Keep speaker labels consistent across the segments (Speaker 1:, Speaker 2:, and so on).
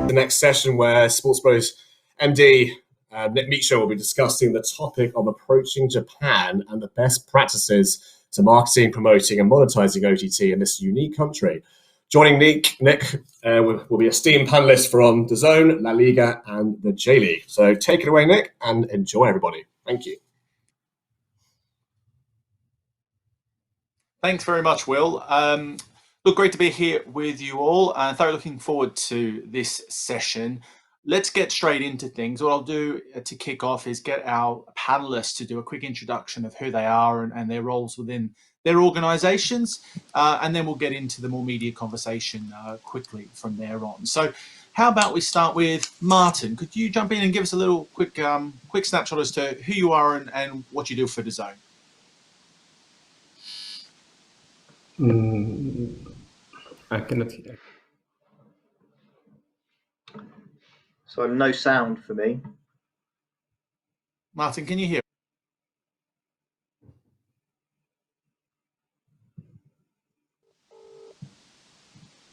Speaker 1: The next session where SportsPro's MD, Nick Meacham, will be discussing the topic of approaching Japan and the best practices to marketing, promoting and monetizing OTT in this unique country. Joining Nick will be esteemed panelists from DAZN, LaLiga and the J.League. So take it away, Nick, and enjoy, everybody. Thank you.
Speaker 2: Thanks very much, Will. Look, great to be here with you all. Thoroughly looking forward to this session. Let's get straight into things. What I'll do to kick off is get our panelists to do a quick introduction of who they are and their roles within their organizations. And then we'll get into the more media conversation quickly from there on. So how about we start with Martyn? Could you jump in and give us a little quick snapshot as to who you are and what you do for DAZN?
Speaker 3: I cannot hear.
Speaker 4: So no sound for me.
Speaker 2: Martyn, can you hear?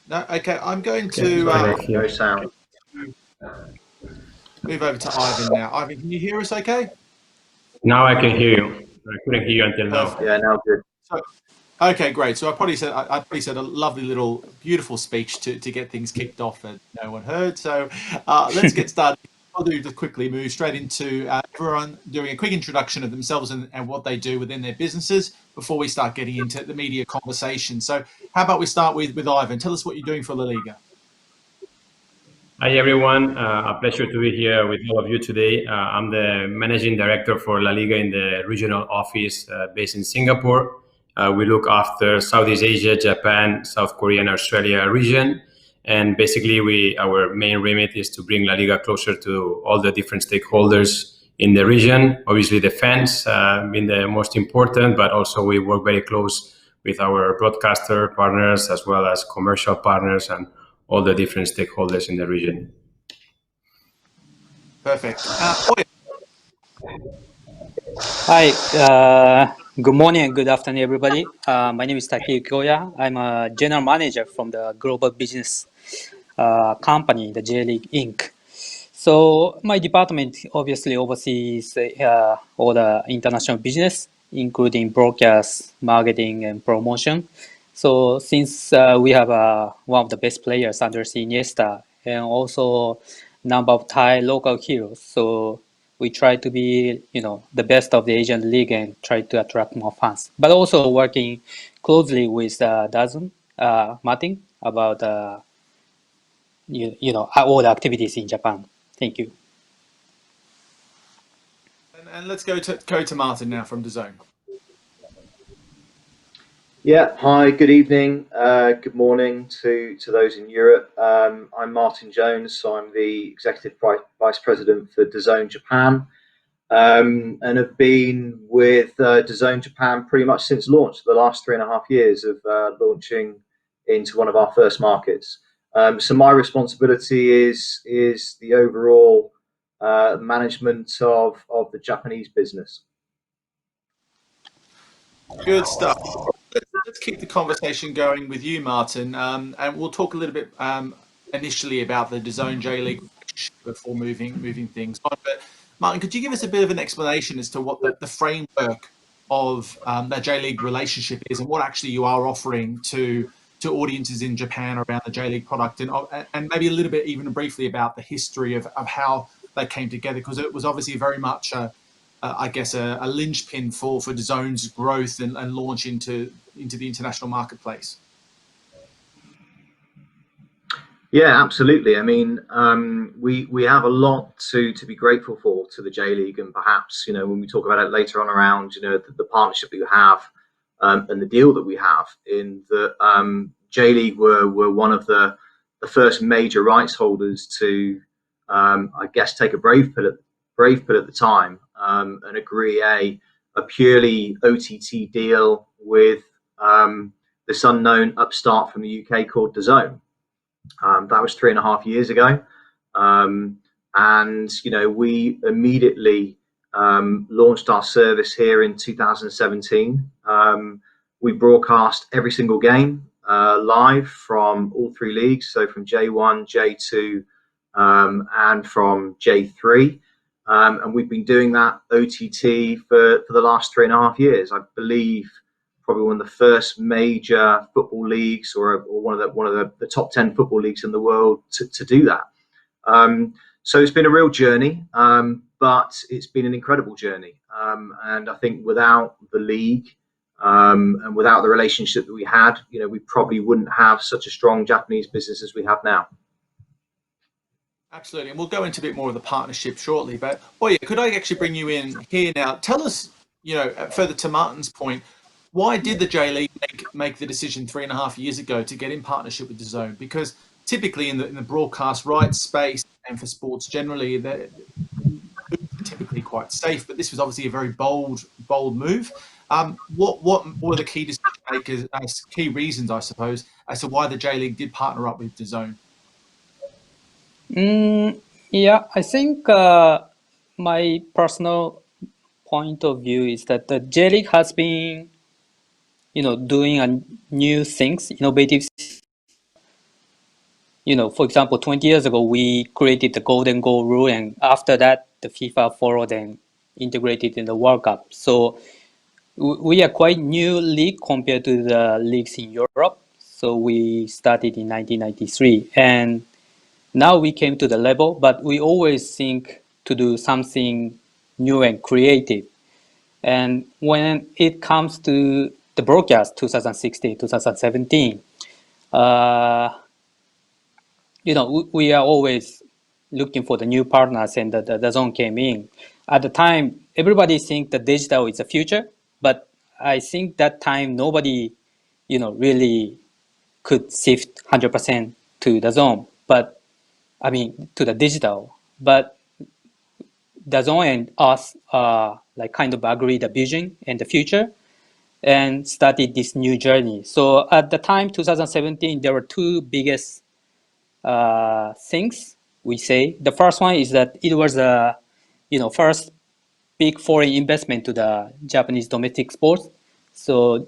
Speaker 2: No, okay. I'm going to
Speaker 4: no sound.
Speaker 2: Move over to Ivan now. Ivan, can you hear us okay?
Speaker 3: Now I can hear you. I couldn't hear you until now.
Speaker 4: Yeah, now good.
Speaker 2: So, okay, great. So I probably said a lovely little beautiful speech to get things kicked off that no one heard. So let's get started. I'll do just quickly move straight into everyone doing a quick introduction of themselves and what they do within their businesses before we start getting into the media conversation. So how about we start with Ivan? Tell us what you're doing for LaLiga.
Speaker 3: Hi everyone, a pleasure to be here with all of you today. I'm the Managing Director for LaLiga in the regional office based in Singapore. We look after Southeast Asia, Japan, South Korea and Australia region. And basically our main remit is to bring LaLiga closer to all the different stakeholders in the region. Obviously the fans being the most important, but also we work very close with our broadcaster partners as well as commercial partners and all the different stakeholders in the region.
Speaker 2: Perfect.
Speaker 5: Hi, good morning and good afternoon, everybody. My name is Takeyuki. I'm a general manager from the global business company, the J.LEAGUE Inc. So my department obviously oversees all the international business, including broadcast, marketing, and promotion. So since we have one of the best players under Iniesta and also number of Thai local heroes, so we try to be, the best of the Asian league and try to attract more fans. But also working closely with DAZN, Martyn, about all the activities in Japan. Thank you.
Speaker 2: And let's go to Martyn now from DAZN.
Speaker 4: Yeah, hi, good evening, good morning to those in Europe. I'm Martyn Jones, so I'm the Executive Vice President for DAZN Japan, and have been with DAZN Japan pretty much since launch, the last 3.5 years of launching into one of our first markets. So my responsibility is the overall management of the Japanese business.
Speaker 2: Good stuff. Let's keep the conversation going with you, Martyn, and we'll talk a little bit initially about the DAZN J.League before moving things on. But Martyn, could you give us a bit of an explanation as to what the framework of that J.League relationship is and what actually you are offering to audiences in Japan around the J.League product, and maybe a little bit even briefly about the history of how they came together, because it was obviously very much I guess a linchpin for DAZN's growth and launch into the international marketplace.
Speaker 4: Yeah, absolutely. I mean, we have a lot to be grateful for to the J.League, and perhaps when we talk about it later on around the partnership that you have and the deal that we have in the J.League were one of the first major rights holders to I guess take a brave pill at the time and agree a purely OTT deal with this unknown upstart from the UK called DAZN. That was 3.5 years ago, and we immediately launched our service here in 2017. We broadcast every single game live from all 3 leagues, so from J1, J2, and from J3. And we've been doing that OTT for the last 3.5 years. I believe probably one of the first major football leagues, or one of the top 10 football leagues in the world to do that. So it's been a real journey, but it's been an incredible journey. And I think without the league and without the relationship that we had, we probably wouldn't have such a strong Japanese business as we have now.
Speaker 2: Absolutely, and we'll go into a bit more of the partnership shortly. But Oya, could I actually bring you in here now? Tell us, further to Martyn's point, why did the J.League make the decision 3.5 years ago to get in partnership with DAZN? Because typically in the broadcast rights space and for sports generally, they're typically quite safe. But this was obviously a very bold move. What were the key decision makers, key reasons, I suppose, as to why the J.League did partner up with DAZN?
Speaker 5: Yeah, I think my personal point of view is that the J.League has been, doing new things, innovative. For example, 20 years ago, we created the golden goal rule, and after that, the FIFA followed and integrated in the World Cup. So we are quite new league compared to the leagues in Europe. So we started in 1993, and now we came to the level, but we always think to do something new and creative. And when it comes to the broadcast, 2016, 2017, we are always looking for the new partners, and the DAZN came in. At the time, everybody think the digital is the future, but I think that time nobody, really could shift 100% to DAZN, but I mean to the digital. But DAZN and us kind of agree the vision and the future, and started this new journey. So at the time, 2017, there were two biggest things we say. The first one is that it was a first big foreign investment to the Japanese domestic sports. So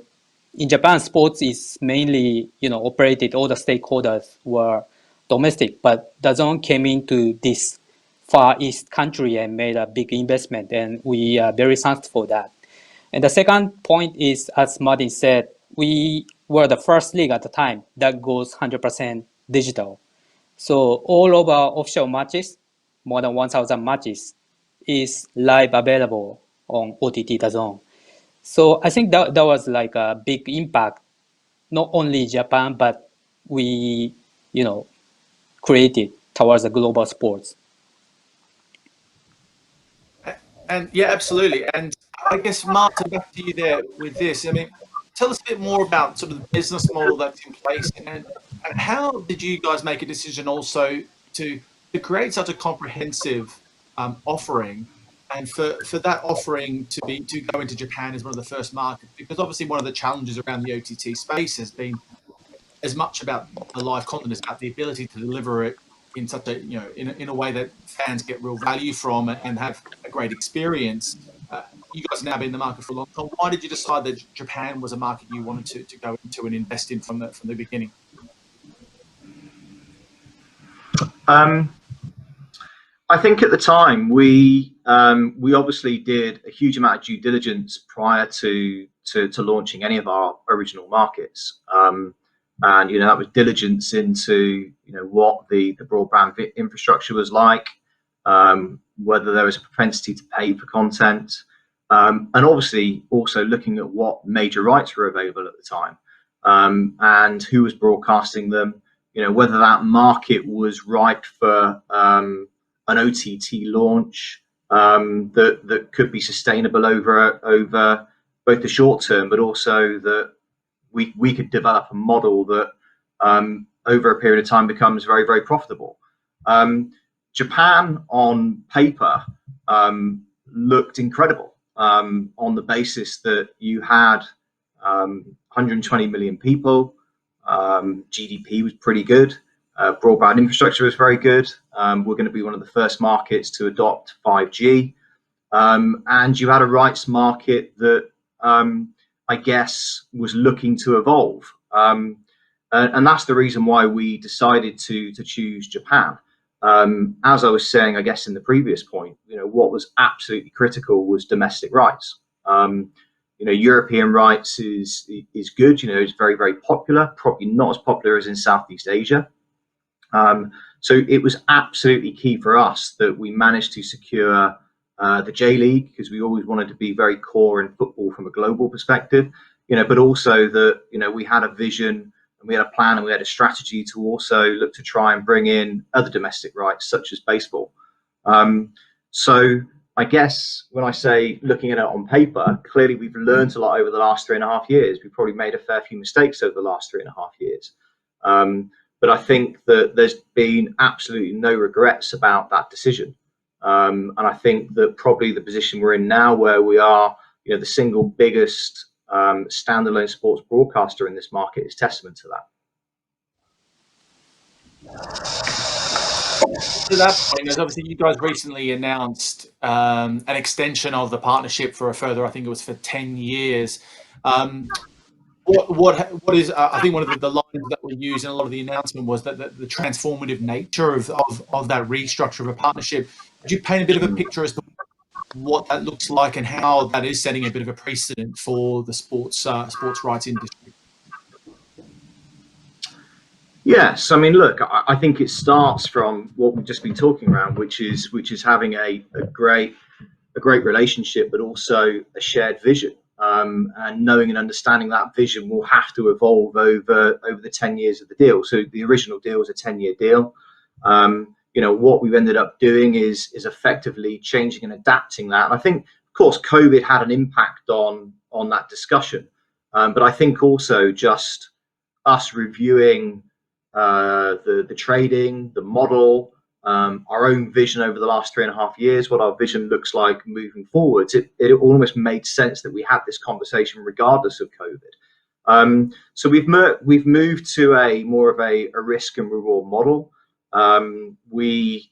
Speaker 5: in Japan, sports is mainly operated, all the stakeholders were domestic, but DAZN came into this Far East country and made a big investment, and we are very thankful for that. And the second point is, as Martyn said, we were the first league at the time that goes 100% digital. So all of our official matches, more than 1,000 matches, is live available on OTT DAZN. So I think that was like a big impact, not only Japan, but we, created towards the global sports.
Speaker 2: And yeah, absolutely. And I guess, Martyn, back to you there with this. I mean, tell us a bit more about sort of the business model that's in place, and how did you guys make a decision also to create such a comprehensive offering, and for that offering to go into Japan as one of the first markets? Because obviously one of the challenges around the OTT space has been as much about the live content as about the ability to deliver it in such a in a way that fans get real value from and have a great experience. You guys have now been in the market for a long time. Why did you decide that Japan was a market you wanted to go into and invest in from the beginning?
Speaker 4: I think at the time we obviously did a huge amount of due diligence prior to launching any of our original markets, and that was diligence into what the broadband infrastructure was like, whether there was a propensity to pay for content, and obviously also looking at what major rights were available at the time, and who was broadcasting them, whether that market was ripe for an OTT launch that could be sustainable over both the short term, but also that we could develop a model that over a period of time becomes very, very profitable. Japan on paper looked incredible on the basis that you had 120 million people, GDP was pretty good, broadband infrastructure was very good. We're going to be one of the first markets to adopt 5G, and you had a rights market that I guess was looking to evolve, and that's the reason why we decided to choose Japan. as I was saying, I guess in the previous point, what was absolutely critical was domestic rights. European rights is good. It's very, very popular. Probably not as popular as in Southeast Asia. So it was absolutely key for us that we managed to secure the J.League, because we always wanted to be very core in football from a global perspective. But also that we had a vision and we had a plan and we had a strategy to also look to try and bring in other domestic rights such as baseball. So I guess when I say looking at it on paper, clearly we've learned a lot over the last 3.5 years. We've probably made a fair few mistakes over the last 3.5 years. But I think that there's been absolutely no regrets about that decision. And I think that probably the position we're in now, where we are, the single biggest standalone sports broadcaster in this market, is testament to that.
Speaker 2: To that point, as obviously you guys recently announced an extension of the partnership for a further, I think it was for 10 years. What is I think one of the lines that we used in a lot of the announcement was that the transformative nature of that restructure of a partnership. Could you paint a bit of a picture as to what that looks like and how that is setting a bit of a precedent for the sports rights industry?
Speaker 4: Yes, I mean, look, I think it starts from what we've just been talking around, which is having a great relationship, but also a shared vision, and knowing and understanding that vision will have to evolve over the 10 years of the deal. So the original deal was a 10-year deal. What we've ended up doing is effectively changing and adapting that. And I think, of course, COVID had an impact on that discussion, but I think also just us reviewing the trading, the model, our own vision over the last 3.5 years, what our vision looks like moving forwards. It almost made sense that we had this conversation regardless of COVID. So we've moved to a more of a risk and reward model. We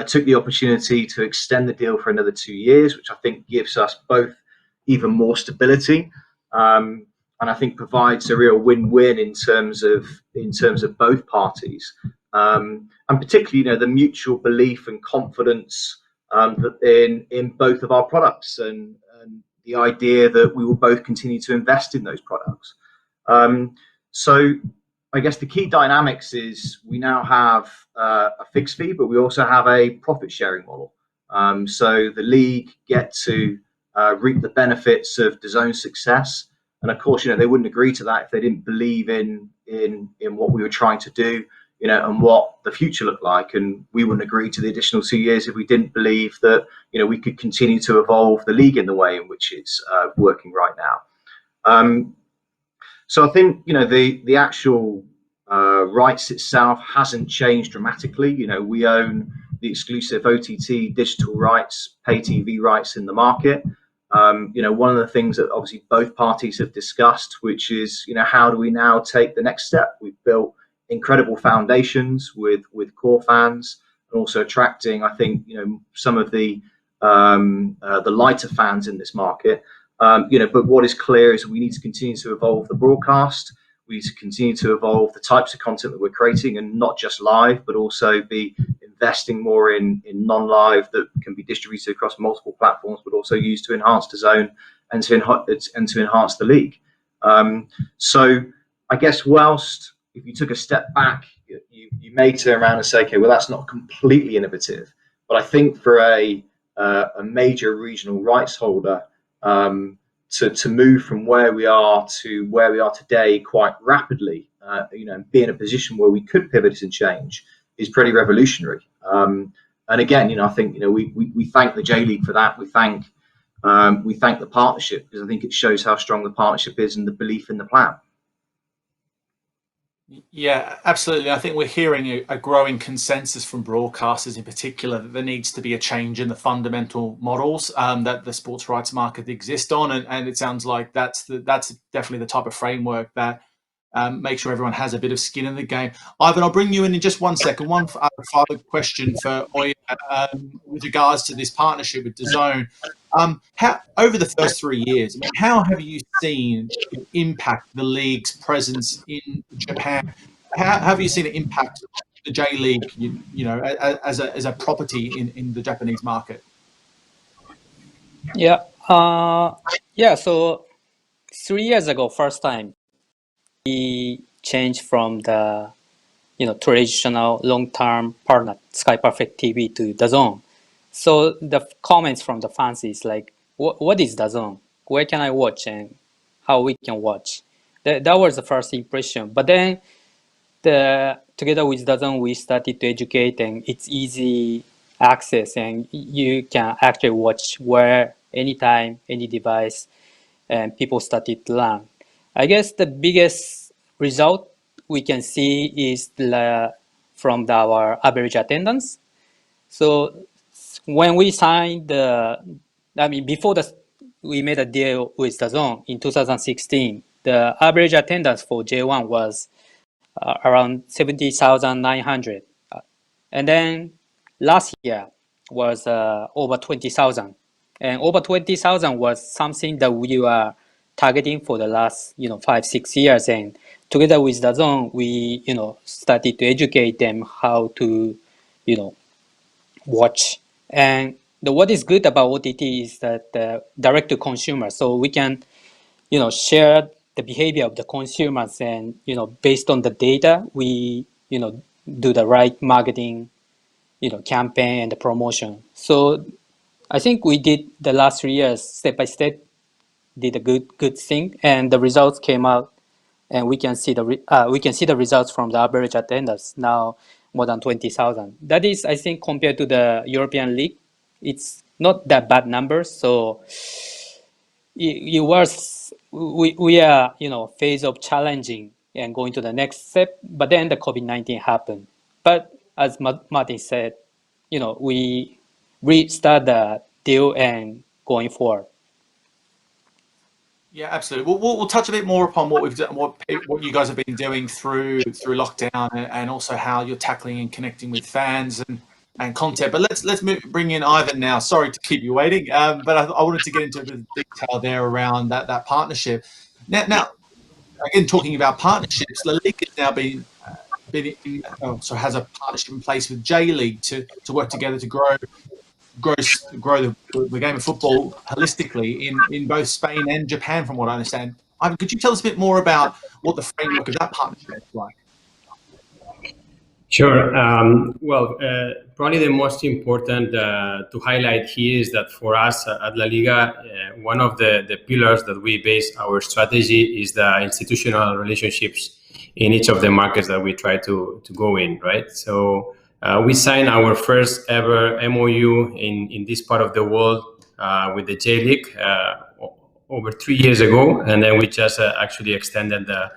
Speaker 4: took the opportunity to extend the deal for another 2 years, which I think gives us both even more stability, and I think provides a real win-win in terms of both parties, and particularly the mutual belief and confidence in both of our products, and the idea that we will both continue to invest in those products. So I guess the key dynamics is we now have a fixed fee, but we also have a profit sharing model. So the league get to reap the benefits of DAZN's success. And of course, they wouldn't agree to that if they didn't believe in what we were trying to do, and what the future looked like. And we wouldn't agree to the additional 2 years if we didn't believe that, we could continue to evolve the league in the way in which it's working right now. So I think, the actual rights itself hasn't changed dramatically. We own the exclusive OTT digital rights, pay TV rights in the market. One of the things that obviously both parties have discussed, which is, how do we now take the next step? We've built incredible foundations with core fans, and also attracting, I think, some of the lighter fans in this market. But what is clear is we need to continue to evolve the broadcast. We need to continue to evolve the types of content that we're creating, and not just live, but also be investing more in non-live that can be distributed across multiple platforms, but also used to enhance DAZN and to enhance the league. So I guess whilst if you took a step back, you may turn around and say, okay, well, that's not completely innovative. But I think for a major regional rights holder, to move from where we are to where we are today quite rapidly, and be in a position where we could pivot and change, is pretty revolutionary. And again, I think we thank the J.League for that. We thank the partnership, because I think it shows how strong the partnership is and the belief in the plan.
Speaker 2: Yeah, absolutely. I think we're hearing a growing consensus from broadcasters in particular that there needs to be a change in the fundamental models that the sports rights market exists on, and it sounds like that's definitely the type of framework that make sure everyone has a bit of skin in the game. Ivan, I'll bring you in just 1 second. One final question for Oya with regards to this partnership with DAZN. How, over the first 3 years, how have you seen it impact the league's presence in Japan? How have you seen it impact the J League, as a property in the Japanese market?
Speaker 5: Yeah. Yeah. So 3 years ago, first time we changed from the traditional long-term partner Sky Perfect TV to DAZN. So the comments from the fans is like, what is DAZN? Where can I watch and how we can watch? That was the first impression. But then together with DAZN, we started to educate, and it's easy access, and you can actually watch where, anytime, any device, and people started to learn. I guess the biggest result we can see is from our average attendance. So when we signed before we made a deal with DAZN in 2016, the average attendance for J1 was around 70,900. And then last year was over 20,000. And over 20,000 was something that we were targeting for the last 5-6 years. And together with DAZN, we started to educate them how to watch. And what is good about OTT is that direct to consumer, so we can share the behavior of the consumers, and based on the data we do the right marketing campaign and the promotion. So I think we did the last 3 years step by step, did a good thing, and the results came out, and we can see the results from the average attendance now more than 20,000. That is, I think, compared to the European League, it's not that bad numbers. So we are phase of challenging and going to the next step, but then the COVID-19 happened. But as Martyn said, we restart the deal and going forward.
Speaker 2: Yeah, absolutely. We'll touch a bit more upon what we've done, what you guys have been doing through lockdown, and also how you're tackling and connecting with fans and content. But let's bring in Ivan now. Sorry to keep you waiting, but I wanted to get into a bit of detail there around that partnership. Now, again, talking about partnerships, LaLiga has now has a partnership in place with J.League to work together to grow the game of football holistically in both Spain and Japan, from what I understand. Ivan, could you tell us a bit more about what the framework of that partnership is like?
Speaker 3: Sure. Probably the most important to highlight here is that for us at LaLiga, one of the pillars that we base our strategy is the institutional relationships in each of the markets that we try to go in, right? So we signed our first ever MOU in this part of the world with the J.League over 3 years ago, and then we just actually extended the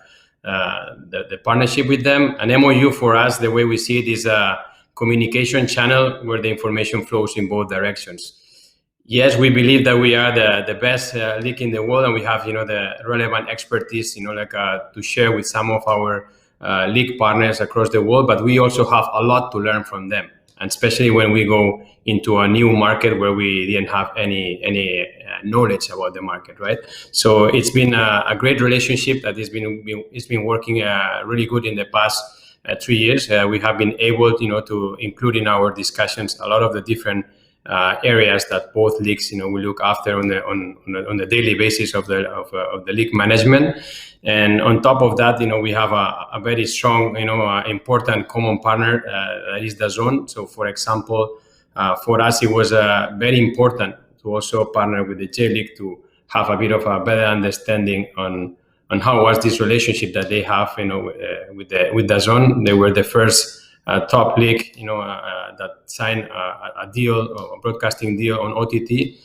Speaker 3: partnership with them. An MOU for us, the way we see it, is a communication channel where the information flows in both directions. Yes, we believe that we are the best league in the world, and we have the relevant expertise to share with some of our league partners across the world, but we also have a lot to learn from them, and especially when we go into a new market where we didn't have any knowledge about the market, right? So it's been a great relationship that it's been working really good in the past 3 years. We have been able to include in our discussions a lot of the different areas that both leagues we look after on the daily basis of the league management. And on top of that, we have a very strong important common partner that is DAZN. So for example, for us it was very important to also partner with the J.League to have a bit of a better understanding on how was this relationship that they have with DAZN. They were the first top league that signed a deal, a broadcasting deal on OTT.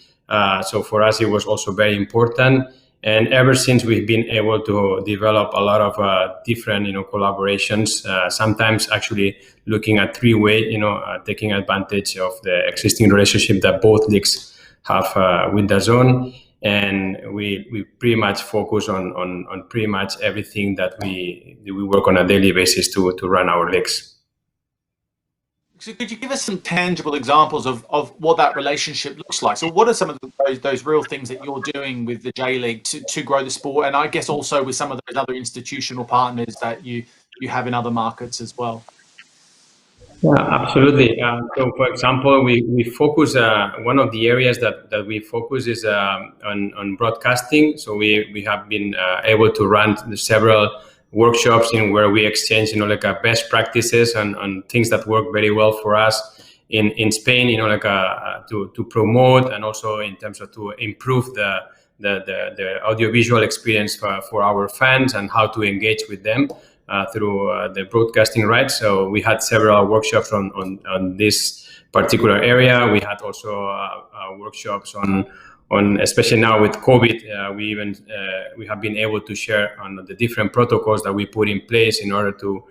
Speaker 3: So for us it was also very important. And ever since, we've been able to develop a lot of different, collaborations. Sometimes actually looking at three-way, taking advantage of the existing relationship that both leagues have with DAZN. And we pretty much focus on pretty much everything that we work on a daily basis to run our leagues.
Speaker 2: So could you give us some tangible examples of what that relationship looks like? So what are some of those real things that you're doing with the J.League to grow the sport? And I guess also with some of those other institutional partners that you have in other markets as well.
Speaker 3: Yeah, absolutely. So, for example, we focus, one of the areas that we focus is on broadcasting. So we have been able to run several workshops in where we exchange, best practices on things that work very well for us in Spain, to promote, and also in terms of to improve the audiovisual experience for our fans and how to engage with them through the broadcasting rights. So we had several workshops on this particular area. We had also workshops on especially now with COVID. We have been able to share on the different protocols that we put in place in order to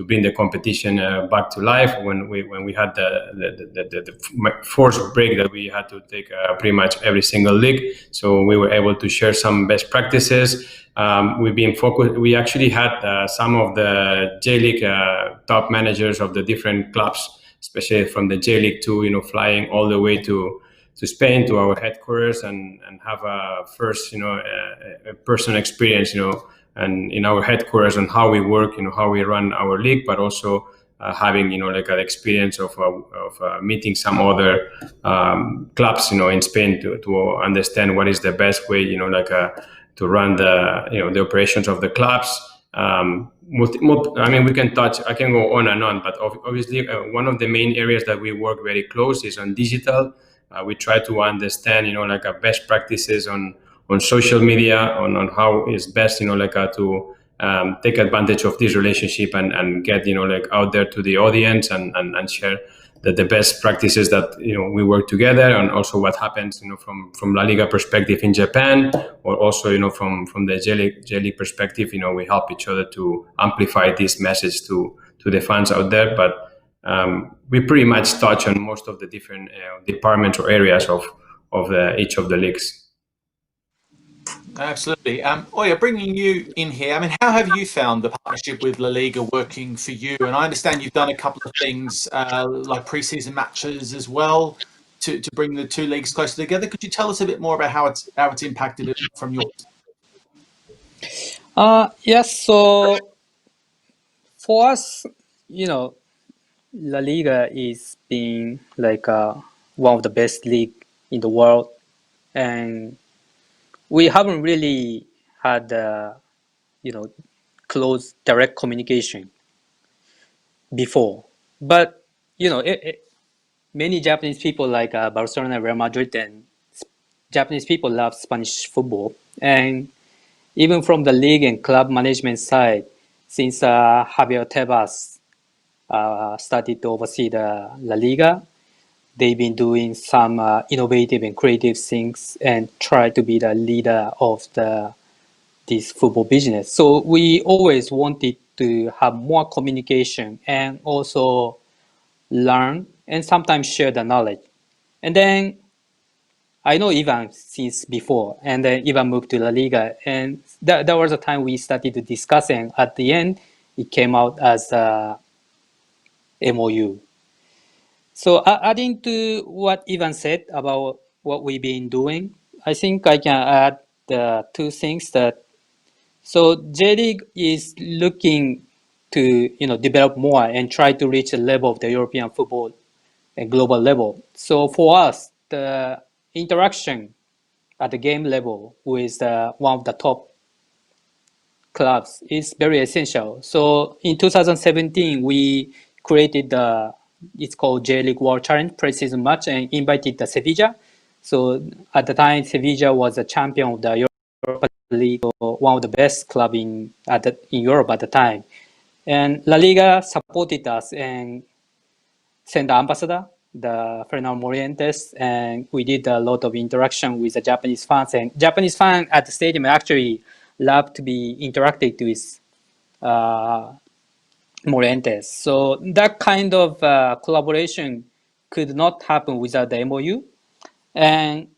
Speaker 3: bring the competition back to life when we had the forced break that we had to take pretty much every single league. So we were able to share some best practices. We've been focused. We actually had some of the J.League top managers of the different clubs, especially from the J.League 2, flying all the way to Spain, to our headquarters, and have a first, a personal experience, and in our headquarters on how we work, how we run our league, but also having, an experience of meeting some other clubs, in Spain to understand what is the best way, to run the operations of the clubs. I mean, I can go on and on, but obviously one of the main areas that we work very close is on digital. We try to understand, best practices on social media, on how is best, to take advantage of this relationship and get, out there to the audience and share the best practices that, we work together, and also what happens, from LaLiga perspective in Japan, or also, from the J.League perspective, we help each other to amplify this message to the fans out there. But we pretty much touch on most of the different departments or areas of each of the leagues.
Speaker 2: Absolutely. Oya, bringing you in here, I mean, how have you found the partnership with LaLiga working for you? And I understand you've done a couple of things like pre-season matches as well to bring the two leagues closer together. Could you tell us a bit more about how it's impacted it from your?
Speaker 5: Yes. So for us, La Liga is being like one of the best league in the world, and we haven't really had close direct communication before. But many Japanese people like Barcelona, Real Madrid, and Japanese people love Spanish football, and even from the league and club management side, since Javier Tebas started to oversee the La Liga, they've been doing some innovative and creative things and try to be the leader of this football business. So we always wanted to have more communication and also learn and sometimes share the knowledge. And then I know Ivan since before, and then Ivan moved to La Liga, and that was a time we started to discuss, and at the end, it came out as a MOU. So adding to what Ivan said about what we've been doing, I think I can add two things that. So J.League is looking to develop more and try to reach the level of the European football and global level. So for us, the interaction at the game level with one of the top clubs is very essential. So in 2017, we created it's called J.League World Challenge pre-season match and invited the Sevilla. So at the time, Sevilla was a champion of the Europa League, or one of the best club in Europe at the time. And La Liga supported us and sent the ambassador, the Fernando Morientes, and we did a lot of interaction with the Japanese fans. And Japanese fans at the stadium actually love to be interacted with Morientes. So that kind of collaboration could not happen without the MOU. And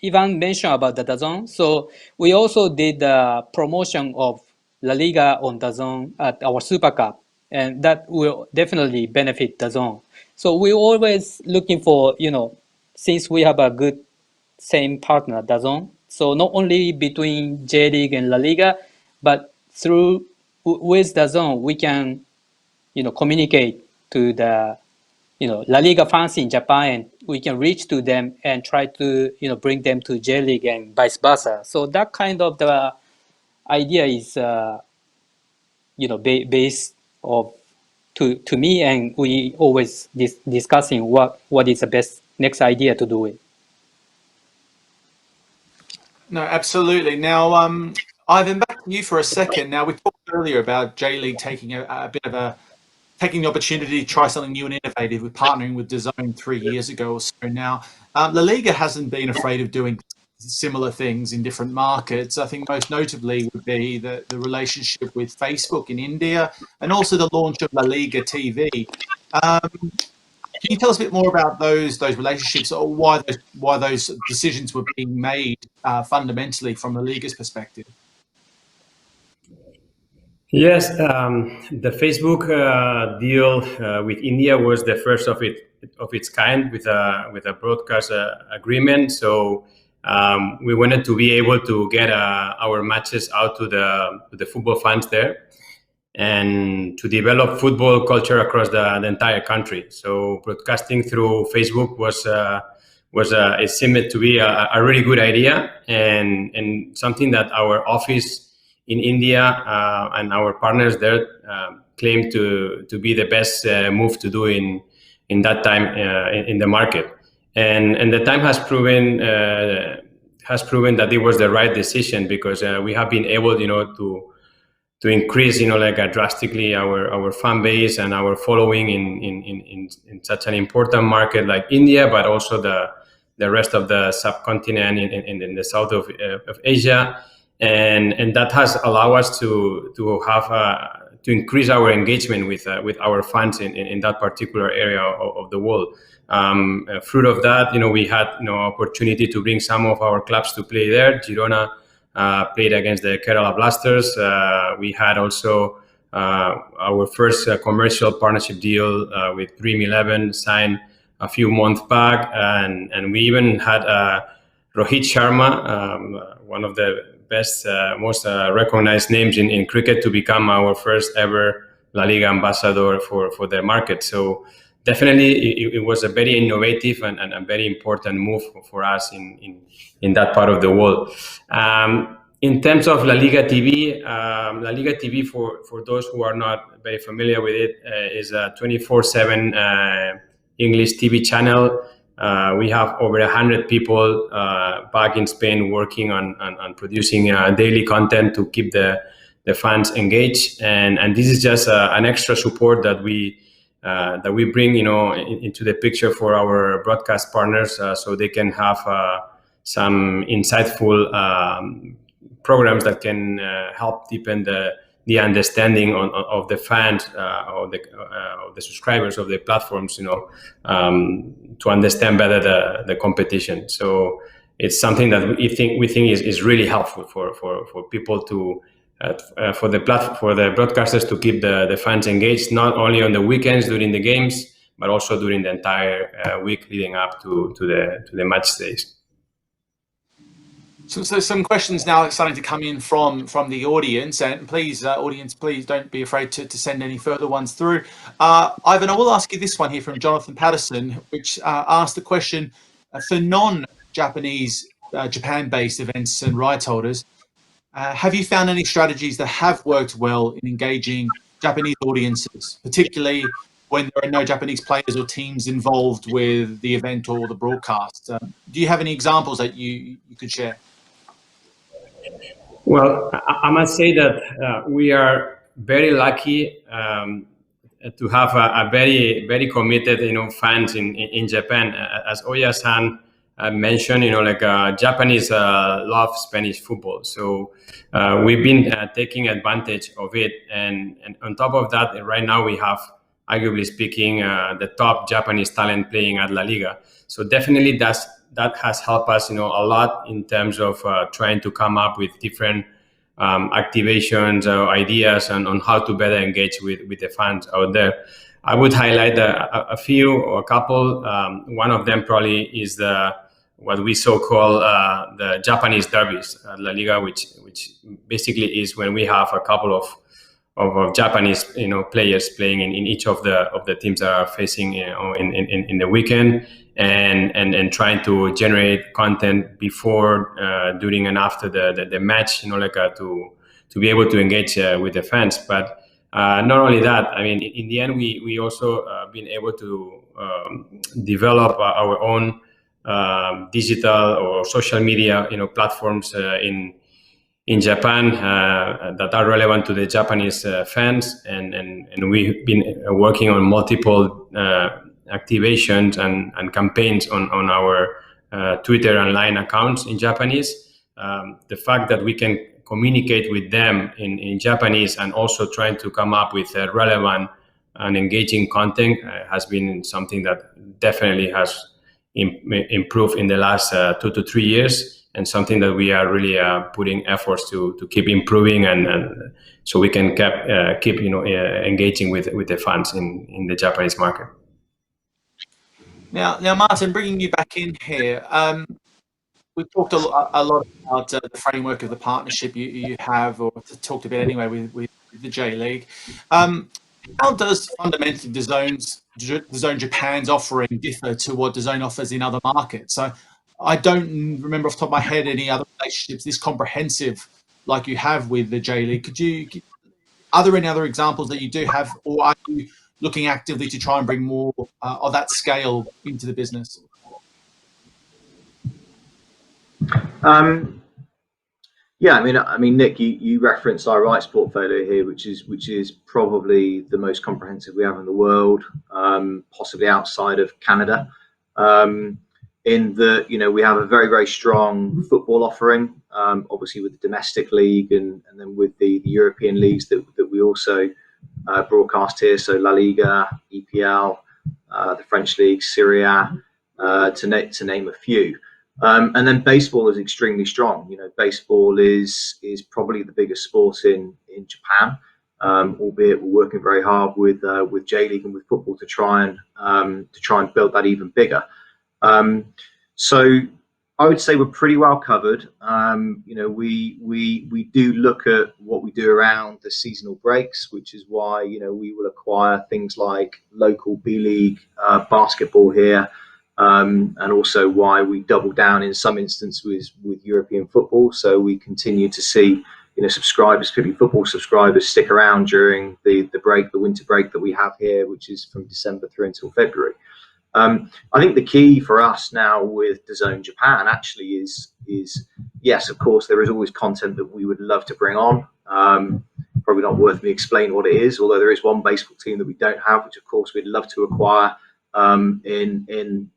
Speaker 5: Ivan mentioned about the DAZN. So we also did the promotion of La Liga on DAZN at our Super Cup, and that will definitely benefit DAZN. So we're always looking for, since we have a good same partner, DAZN, so not only between J-League and La Liga, but with DAZN, we can, communicate to the La Liga fans in Japan, and we can reach to them and try to bring them to J League and vice versa. So that kind of the idea is based of to me, and we always discussing what is the best next idea to do it.
Speaker 2: No, absolutely. Now, Ivan, back to you for a second. Now, we talked earlier about J League taking a bit of taking the opportunity to try something new and innovative with partnering with DAZN 3 years ago or so now. LaLiga hasn't been afraid of doing similar things in different markets. I think most notably would be the relationship with Facebook in India and also the launch of Liga TV. Can you tell us a bit more about those relationships, or why those decisions were being made fundamentally from the Liga's perspective?
Speaker 3: Yes, the Facebook deal with India was the first of its kind with a broadcast agreement. So we wanted to be able to get our matches out to the football fans there, and to develop football culture across the entire country. So broadcasting through Facebook it seemed to be a really good idea, and something that our office in India and our partners there claim to be the best move to do in that time in the market, and the time has proven that it was the right decision, because we have been able to increase drastically our fan base and our following in such an important market like India, but also the rest of the subcontinent in the south of Asia. And that has allowed us to have to increase our engagement with our fans in that particular area of the world. Fruit of that, we had opportunity to bring some of our clubs to play there. Girona played against the Kerala Blasters. We had also our first commercial partnership deal with Dream 11 signed a few months back, and we even had Rohit Sharma, one of the best, most recognized names in cricket, to become our first ever La Liga ambassador for the market. So definitely it was a very innovative and a very important move for us in that part of the world. In terms of LaLiga TV, LaLiga TV, for those who are not very familiar with it, is a 24/7 English TV channel. We have over 100 people back in Spain working on producing daily content to keep the fans engaged, and this is just an extra support that we bring into the picture for our broadcast partners, so they can have some insightful programs that can help deepen the understanding of the fans of the subscribers of the platforms, to understand better the competition. So it's something that we think is really helpful for people to for the broadcasters to keep the fans engaged, not only on the weekends during the games, but also during the entire week leading up to the match days.
Speaker 2: So some questions now starting to come in from the audience, and please, audience, please don't be afraid to send any further ones through. Ivan, I will ask you this one here from Jonathan Patterson, which asked the question, for non-Japanese, Japan-based events and rights holders, have you found any strategies that have worked well in engaging Japanese audiences, particularly when there are no Japanese players or teams involved with the event or the broadcast? Do you have any examples that you could share?
Speaker 3: Well, I must say that we are very lucky to have a very, very committed, fans in Japan. As Oya-san mentioned, Japanese love Spanish football. So we've been taking advantage of it. And on top of that, right now we have, arguably speaking, the top Japanese talent playing at La Liga. So definitely that has helped us, a lot in terms of trying to come up with different activations or ideas on how to better engage with the fans out there. I would highlight a few or a couple. One of them probably is what we so-call the Japanese derbies at La Liga, which basically is when we have a couple of of Japanese players playing in each of the teams that are facing in the weekend, and trying to generate content before, during, and after the match, to be able to engage with the fans. But not only that, I mean, in the end, we also been able to develop our own digital or social media platforms in Japan that are relevant to the Japanese fans, and we've been working on multiple activations and campaigns on our Twitter and Line accounts in Japanese. The fact that we can communicate with them in Japanese and also trying to come up with relevant and engaging content has been something that definitely has improved in the last 2 to 3 years, and something that we are really putting efforts to keep improving, and so we can keep engaging with the fans in the Japanese market.
Speaker 2: Now, Martyn, bringing you back in here, we talked a lot about the framework of the partnership you have, or talked a bit anyway, with the J.League. How does fundamentally DAZN Japan's offering differ to what DAZN offers in other markets? So I don't remember off the top of my head any other relationships this comprehensive like you have with the J.League. Are there any other examples that you do have, or are you looking actively to try and bring more of that scale into the business?
Speaker 4: Yeah, I mean, Nick, you referenced our rights portfolio here, which is probably the most comprehensive we have in the world, possibly outside of Canada. In that, we have a very, very strong football offering, obviously with the domestic league, and then with the European leagues that we also broadcast here. So LaLiga, EPL, the French league, Serie A, to name a few. And then baseball is extremely strong. Baseball is probably the biggest sport in Japan, albeit we're working very hard with J.League and with football to try and build that even bigger. So I would say we're pretty well covered. We do look at what we do around the seasonal breaks, which is why we will acquire things like local B-League basketball here. And also why we double down in some instances with European football. So we continue to see, subscribers, particularly football subscribers, stick around during the winter break that we have here, which is from December through until February. I think the key for us now with DAZN Japan actually is yes, of course, there is always content that we would love to bring on. Probably not worth me explaining what it is, although there is one baseball team that we don't have, which of course we'd love to acquire in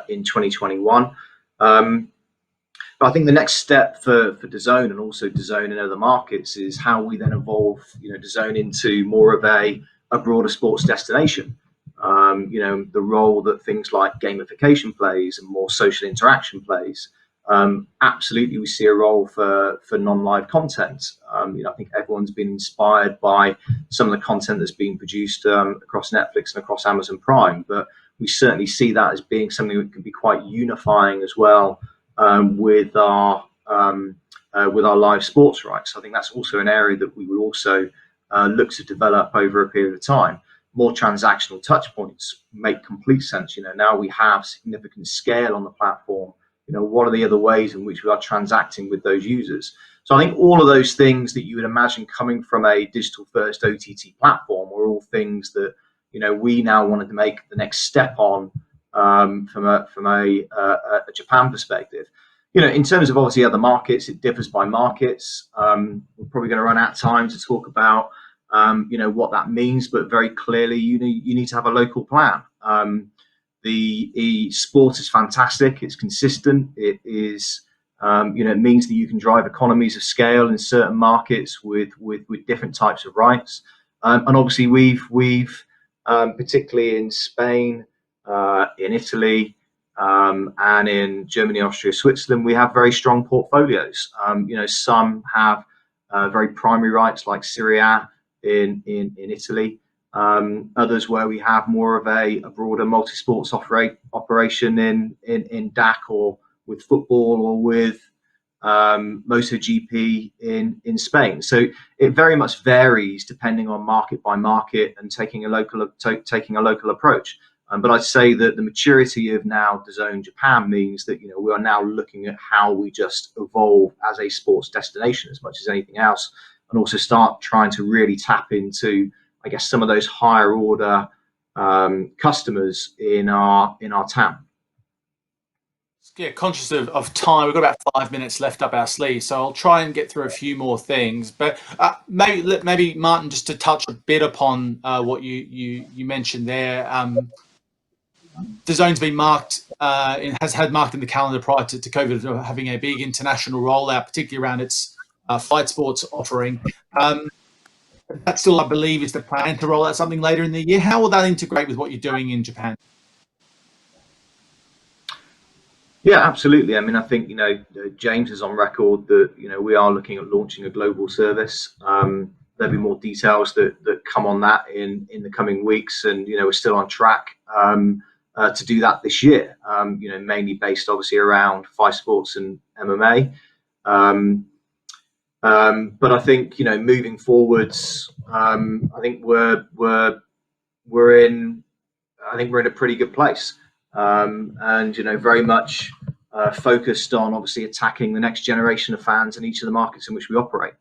Speaker 4: 2021. But I think the next step for DAZN, and also DAZN in other markets, is how we then evolve DAZN into more of a broader sports destination. The role that things like gamification plays and more social interaction plays. Absolutely, we see a role for non-live content. I think everyone's been inspired by some of the content that's being produced across Netflix and across Amazon Prime, but we certainly see that as being something that can be quite unifying as well with our live sports rights. I think that's also an area that we will also look to develop over a period of time. More transactional touch points make complete sense. Now we have significant scale on the platform. What are the other ways in which we are transacting with those users? So I think all of those things that you would imagine coming from a digital first OTT platform are all things that we now wanted to make the next step on from a Japan perspective. In terms of obviously other markets, it differs by markets. We're probably going to run out of time to talk about what that means, but very clearly you need to have a local plan. The sport is fantastic. It's consistent. It is, it means that you can drive economies of scale in certain markets with different types of rights. And obviously we've particularly in Spain, in Italy, and in Germany, Austria, Switzerland, we have very strong portfolios. Some have very primary rights like Serie A in Italy. Others where we have more of a broader multi-sports operation in DAC, or with football, or with MotoGP in Spain. So it very much varies depending on market by market and taking a local approach. But I'd say that the maturity of now DAZN Japan means that we are now looking at how we just evolve as a sports destination as much as anything else, and also start trying to really tap into, I guess, some of those higher order customers in our town.
Speaker 2: Yeah, conscious of time, we've got about 5 minutes left up our sleeve, so I'll try and get through a few more things. But maybe Martyn, just to touch a bit upon what you mentioned there. DAZN's been marked, has had marked in the calendar prior to COVID, having a big international rollout, particularly around its fight sports offering. That still, I believe, is the plan to roll out something later in the year. How will that integrate with what you're doing in Japan?
Speaker 4: Yeah, absolutely. I mean, I think James is on record that we are looking at launching a global service. There'll be more details that come on that in the coming weeks, and we're still on track to do that this year. Mainly based obviously around fight sports and MMA. But I think moving forwards, I think we're in a pretty good place. And very much focused on obviously attacking the next generation of fans in each of the markets in which we operate.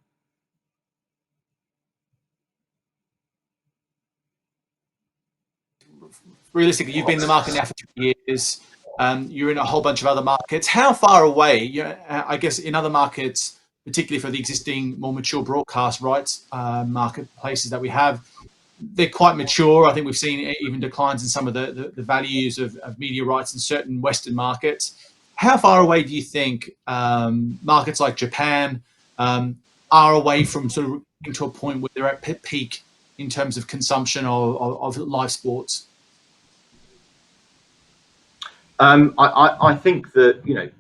Speaker 2: Realistically, you've been in the market now for 2 years. You're in a whole bunch of other markets. How far away? I guess in other markets, particularly for the existing more mature broadcast rights marketplaces that we have, they're quite mature. I think we've seen even declines in some of the values of media rights in certain Western markets. How far away do you think markets like Japan are away from sort of getting to a point where they're at peak in terms of consumption of live sports?
Speaker 4: I think that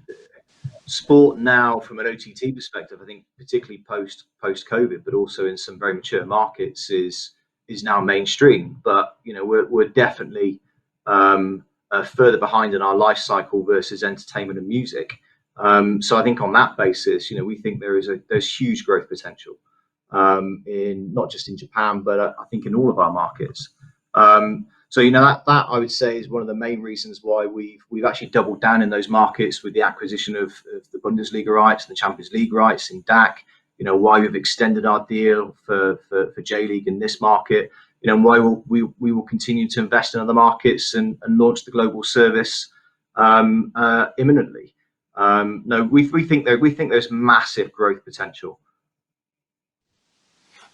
Speaker 4: sport now, from an OTT perspective, I think particularly post COVID, but also in some very mature markets, is now mainstream. But we're definitely further behind in our life cycle versus entertainment and music. So I think on that basis, we think there's huge growth potential in not just in Japan, but I think in all of our markets. So that I would say is one of the main reasons why we've actually doubled down in those markets with the acquisition of the Bundesliga rights and the Champions League rights in DAC. Why we've extended our deal for J.LEAGUE in this market. And why we will continue to invest in other markets and launch the global service imminently. No, we think there's massive growth potential.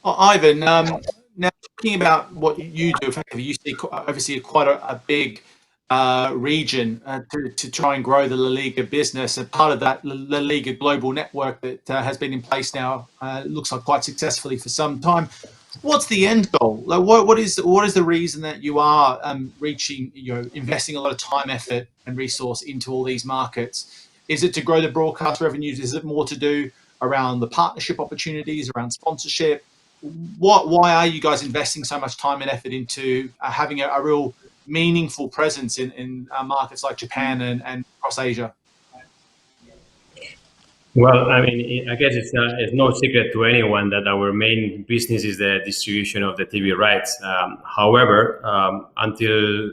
Speaker 2: Ivan, now talking about what you do, effectively, you see obviously quite a big region to try and grow the LaLiga business. And part of that LaLiga global network that has been in place now, looks like quite successfully for some time. What's the end goal? Like, what is the reason that you are investing a lot of time, effort, and resource into all these markets? Is it to grow the broadcast revenues? Is it more to do around the partnership opportunities, around sponsorship? Why are you guys investing so much time and effort into having a real meaningful presence in markets like Japan and across Asia?
Speaker 3: Well, I mean, I guess it's no secret to anyone that our main business is the distribution of the TV rights. However, until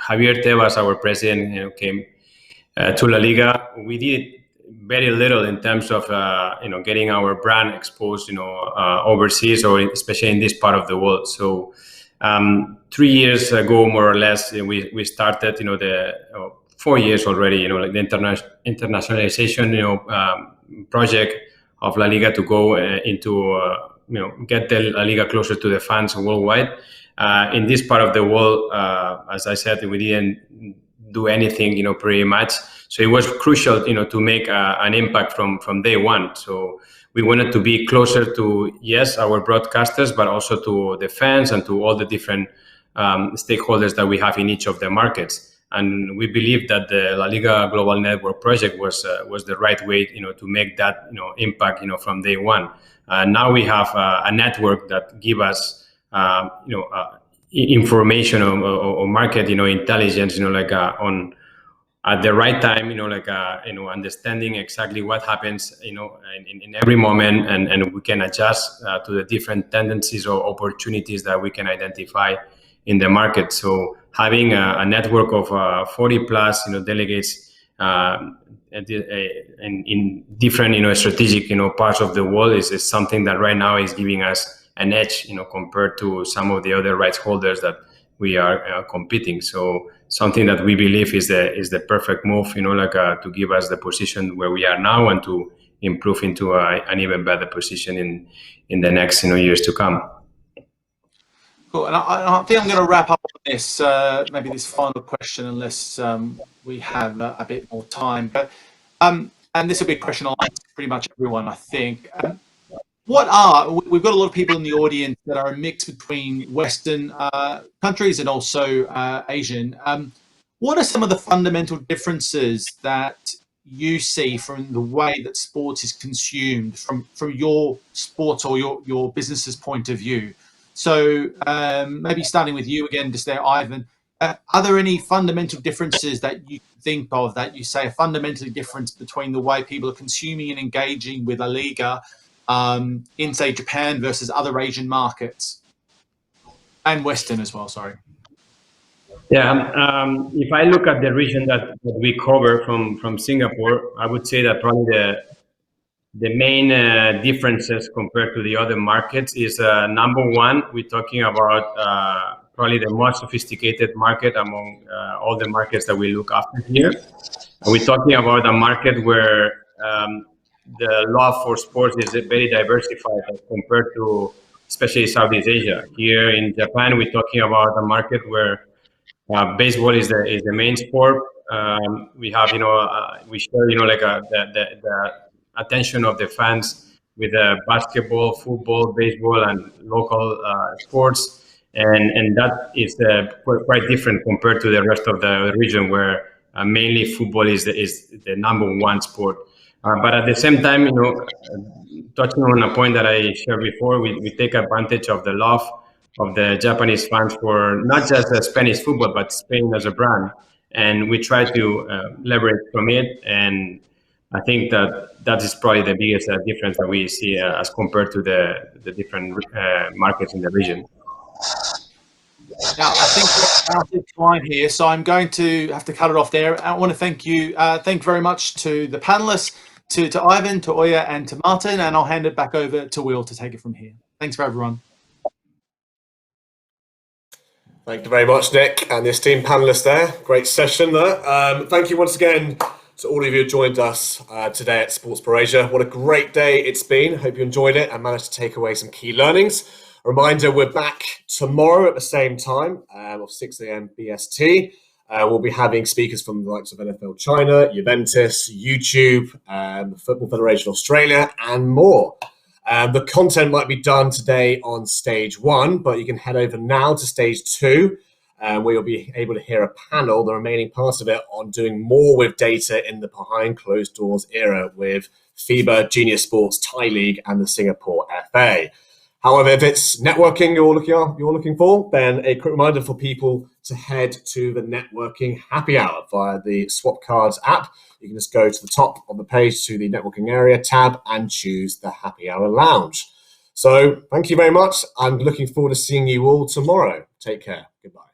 Speaker 3: Javier Tebas, our president, came to LaLiga, we did very little in terms of getting our brand exposed, overseas, or especially in this part of the world. So 3 years ago, more or less, we started, 4 years already, like the internationalization, project of LaLiga to go into, get the LaLiga closer to the fans worldwide. In this part of the world, as I said, we didn't do anything, pretty much. So it was crucial, to make an impact from day one. So we wanted to be closer to, yes, our broadcasters, but also to the fans and to all the different stakeholders that we have in each of the markets. And we believe that the LaLiga Global Network project was the right way, to make that, impact, from day one. Now we have a network that give us, information or market, intelligence, like on at the right time, understanding exactly what happens, in every moment, and we can adjust to the different tendencies or opportunities that we can identify in the market. So having a network of 40 plus, delegates in different, strategic, parts of the world is something that right now is giving us an edge, compared to some of the other rights holders that we are competing. So something that we believe is the perfect move, to give us the position where we are now and to improve into an even better position in the next years to come.
Speaker 2: Cool. And I think I'm going to wrap up on this, maybe this final question, unless we have a bit more time. But and this will be a question I'll ask pretty much everyone, I think. We've got a lot of people in the audience that are a mix between Western countries and also Asian. What are some of the fundamental differences that you see from the way that sports is consumed from your sports or your business's point of view? So maybe starting with you again, just there, Ivan. Are there any fundamental differences that you think of that you say a fundamental difference between the way people are consuming and engaging with LaLiga in, say, Japan versus other Asian markets and Western as well? Sorry.
Speaker 3: Yeah, if I look at the region that we cover from Singapore, I would say that probably the main differences compared to the other markets is number one, we're talking about probably the most sophisticated market among all the markets that we look after here. We're talking about a market where the love for sports is very diversified as compared to especially Southeast Asia. Here in Japan, we're talking about a market where baseball is the main sport. We have, we share, the attention of the fans with basketball, football, baseball, and local sports. And that is quite different compared to the rest of the region, where mainly football is the number one sport. But at the same time, touching on a point that I shared before, we take advantage of the love of the Japanese fans for not just Spanish football, but Spain as a brand. And we try to leverage from it. And I think that is probably the biggest difference that we see as compared to the different markets in the region.
Speaker 2: Now, I think we're out of time here, so I'm going to have to cut it off there. I want to thank you. Thank you very much to the panelists, to Ivan, to Oya, and to Martyn, and I'll hand it back over to Will to take it from here. Thanks for everyone.
Speaker 1: Thank you very much, Nick, and the esteemed panelists there. Great session there. Thank you once again to all of you who joined us today at SportsPro Asia. What a great day it's been. Hope you enjoyed it and managed to take away some key learnings. A reminder, we're back tomorrow at the same time of 6 a.m. BST. We'll be having speakers from the likes of NFL China, Juventus, YouTube, the Football Federation Australia, and more. The content might be done today on stage 1, but you can head over now to stage 2, where you'll be able to hear a panel, the remaining part of it, on doing more with data in the behind closed doors era with FIBA, Junior Sports, Thai League, and the Singapore FA. However, if it's networking you're looking for, then a quick reminder for people to head to the networking happy hour via the Swap Cards app. You can just go to the top of the page to the networking area tab and choose the happy hour lounge. So thank you very much. I'm looking forward to seeing you all tomorrow. Take care. Goodbye.